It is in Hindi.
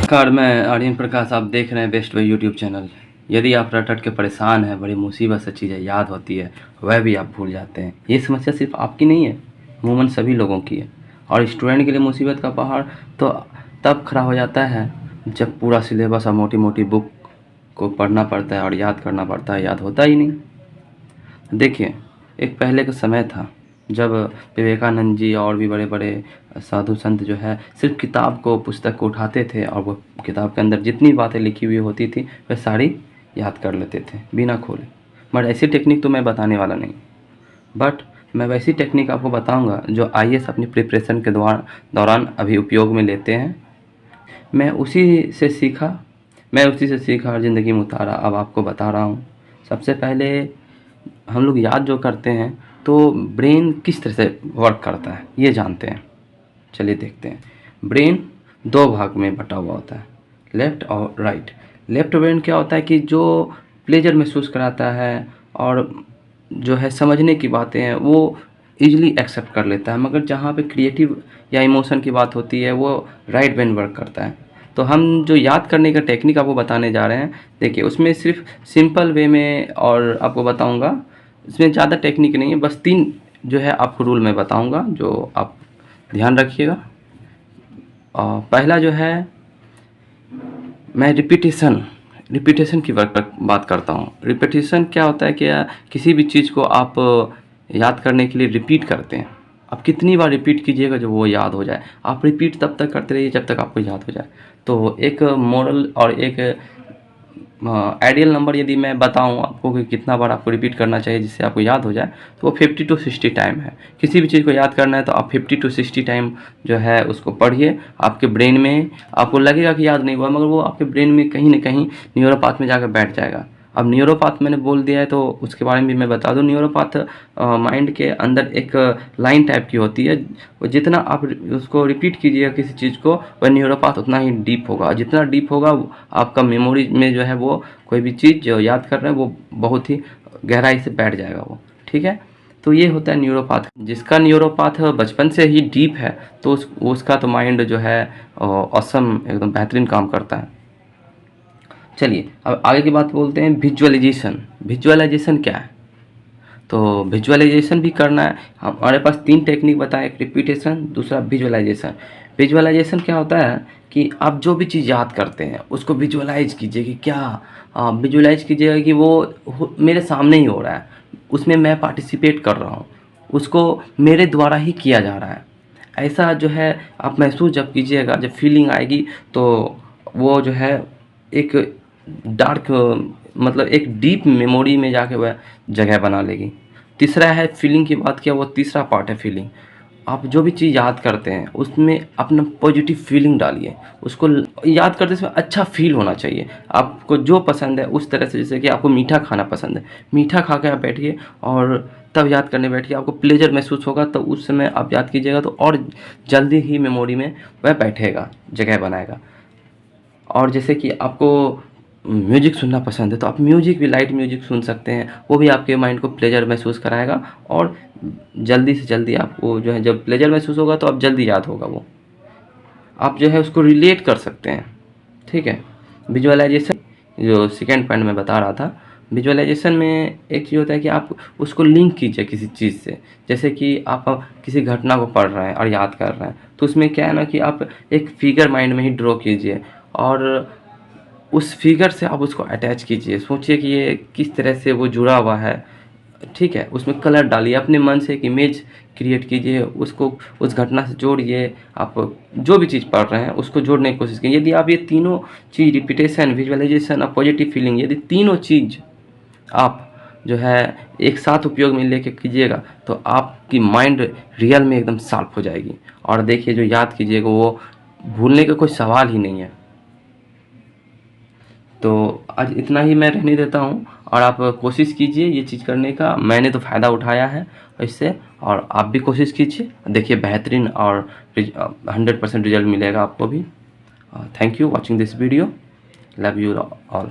नमस्कार, मैं आर्यन प्रकाश। आप देख रहे हैं बेस्ट वे यूट्यूब चैनल। यदि आप रट के परेशान हैं, बड़ी मुसीबत से चीज़ें याद होती है, वह भी आप भूल जाते हैं। ये समस्या सिर्फ आपकी नहीं है, अमूमन सभी लोगों की है। और स्टूडेंट के लिए मुसीबत का पहाड़ तो तब खड़ा हो जाता है जब पूरा सिलेबस और मोटी मोटी बुक को पढ़ना पड़ता है और याद करना पड़ता है, याद होता ही नहीं। देखिए, एक पहले का समय था जब विवेकानंद जी और भी बड़े बड़े साधु संत जो है सिर्फ किताब को, पुस्तक को उठाते थे और वो किताब के अंदर जितनी बातें लिखी हुई होती थी वह सारी याद कर लेते थे बिना खोले। बट ऐसी टेक्निक तो मैं बताने वाला नहीं, बट मैं वैसी टेक्निक आपको बताऊंगा जो आईएएस अपनी प्रिपरेशन के दौरान अभी उपयोग में लेते हैं। मैं उसी से सीखा और ज़िंदगी में उतारा, अब आपको बता रहा हूँ। सबसे पहले हम लोग याद जो करते हैं तो ब्रेन किस तरह से वर्क करता है ये जानते हैं। चलिए देखते हैं। ब्रेन दो भाग में बटा हुआ होता है, लेफ़्ट और राइट। लेफ़्ट ब्रेन क्या होता है कि जो प्लेजर महसूस कराता है और जो है समझने की बातें हैं वो ईजिली एक्सेप्ट कर लेता है, मगर जहाँ पे क्रिएटिव या इमोशन की बात होती है वो राइट ब्रेन वर्क करता है। तो हम जो याद करने का टेक्निक आपको बताने जा रहे हैं, देखिए उसमें सिर्फ सिंपल वे में और आपको बताऊंगा। इसमें ज़्यादा टेक्निक नहीं है, बस 3 जो है आपको रूल मैं बताऊंगा जो आप ध्यान रखिएगा। पहला जो है, मैं रिपीटेशन की बात करता हूँ। रिपीटेशन क्या होता है कि किसी भी चीज़ को आप याद करने के लिए रिपीट करते हैं। आप कितनी बार रिपीट कीजिएगा जब वो याद हो जाए। आप रिपीट तब तक करते रहिए जब तक आपको याद हो जाए। तो एक मॉडल और एक आइडियल नंबर यदि मैं बताऊं आपको कि कितना बार आपको रिपीट करना चाहिए जिससे आपको याद हो जाए, तो वो 50 to 60 टाइम है। किसी भी चीज़ को याद करना है तो आप 50 to 60 टाइम जो है उसको पढ़िए। आपके ब्रेन में आपको लगेगा कि याद नहीं हुआ, मगर वो आपके ब्रेन में कहीं ना कहीं न्यूरोपाथ में जाकर बैठ जाएगा। अब न्यूरोपाथ मैंने बोल दिया है तो उसके बारे में भी मैं बता दूं। न्यूरोपाथ माइंड के अंदर एक लाइन टाइप की होती है। वो जितना आप उसको रिपीट कीजिएगा किसी चीज़ को, वह न्यूरोपाथ उतना ही डीप होगा। जितना डीप होगा आपका मेमोरी में जो है वो कोई भी चीज़ जो याद कर रहे हैं वो बहुत ही गहराई से बैठ जाएगा वो। ठीक है, तो ये होता है न्यूरोपाथ। जिसका न्यूरोपाथ बचपन से ही डीप है तो उसका तो माइंड जो है ऑसम एकदम बेहतरीन काम करता है। चलिए अब आगे की बात बोलते हैं। विजुअलाइजेशन क्या है? तो विजुअलाइजेशन भी करना है। हमारे पास 3 टेक्निक बताएं, एक रिपीटेशन, दूसरा विजुअलाइजेशन। विजुअलाइजेशन क्या होता है कि आप जो भी चीज़ याद करते हैं उसको विजुअलाइज कीजिए कि क्या विजुअलाइज कीजिएगा कि वो मेरे सामने ही हो रहा है, उसमें मैं पार्टिसिपेट कर रहा हूँ, उसको मेरे द्वारा ही किया जा रहा है। ऐसा जो है आप महसूस जब कीजिएगा, जब फीलिंग आएगी तो वो जो है एक डार्क मतलब एक डीप मेमोरी में जाके वह जगह बना लेगी। तीसरा है फीलिंग की बात किया, वो तीसरा पार्ट है फीलिंग। आप जो भी चीज़ याद करते हैं उसमें अपना पॉजिटिव फीलिंग डालिए। उसको याद करते समय अच्छा फील होना चाहिए। आपको जो पसंद है उस तरह से, जैसे कि आपको मीठा खाना पसंद है, मीठा खा के आप बैठिए और तब याद करने बैठिए। आपको प्लेजर महसूस होगा तो उस समय आप याद कीजिएगा तो और जल्दी ही मेमोरी में वह बैठेगा, जगह बनाएगा। और जैसे कि आपको म्यूजिक सुनना पसंद है तो आप म्यूजिक भी, लाइट म्यूजिक सुन सकते हैं, वो भी आपके माइंड को प्लेजर महसूस कराएगा और जल्दी से जल्दी आपको जो है जब प्लेजर महसूस होगा तो आप जल्दी याद होगा वो। आप जो है उसको रिलेट कर सकते हैं। ठीक है, विजुअलाइजेशन जो सेकेंड पॉइंट मैं बता रहा था, विजुअलाइजेशन में एक चीज़ होता है कि आप उसको लिंक कीजिए किसी चीज़ से। जैसे कि आप किसी घटना को पढ़ रहे हैं और याद कर रहे हैं तो उसमें क्या है ना कि आप एक फिगर माइंड में ही ड्रॉ कीजिए और उस फिगर से आप उसको अटैच कीजिए। सोचिए कि ये किस तरह से वो जुड़ा हुआ है। ठीक है, उसमें कलर डालिए, अपने मन से एक इमेज क्रिएट कीजिए, उसको उस घटना से जोड़िए। आप जो भी चीज़ पढ़ रहे हैं उसको जोड़ने की कोशिश कीजिए। यदि आप ये तीनों चीज़, रिपीटेशन, विजुअलाइजेशन और पॉजिटिव फीलिंग, यदि तीनों चीज़ आप जो है एक साथ उपयोग में लेके कीजिएगा तो आपकी माइंड रियल में एकदम शार्प हो जाएगी। और देखिए जो याद कीजिएगा वो भूलने का कोई सवाल ही नहीं है। तो आज इतना ही मैं रहने देता हूँ और आप कोशिश कीजिए ये चीज़ करने का। मैंने तो फ़ायदा उठाया है इससे, और आप भी कोशिश कीजिए, देखिए बेहतरीन और 100% रिजल्ट मिलेगा आपको भी। Thank you watching this video. Love you all.